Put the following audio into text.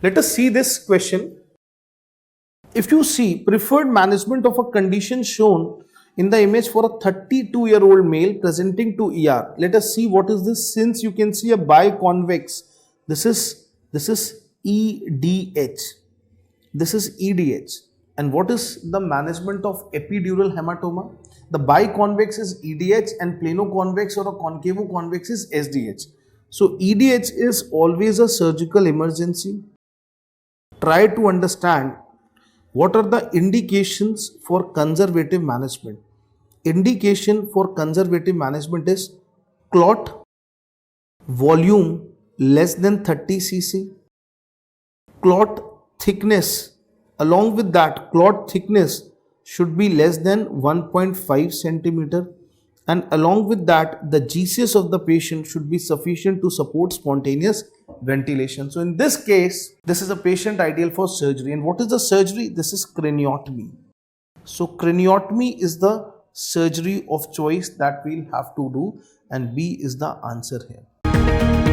Let us see this question. If you see preferred management of a condition shown in the image for a 32-year-old male presenting to ER. Let us see what is this. Since you can see a biconvex, this is EDH. This is EDH. And what is the management of epidural hematoma? The biconvex is EDH and planoconvex or a concavo-convex is SDH. So EDH is always a surgical emergency. Try to understand what are the indications for conservative management. Indication for conservative management is clot volume less than 30 cc, clot thickness, along with that clot thickness should be less than 1.5 centimeter, and along with that the GCS of the patient should be sufficient to support spontaneous ventilation. So in this case, this is a patient ideal for surgery. And what is the surgery? This is craniotomy. So craniotomy is the surgery of choice that we'll have to do, and B is the answer here.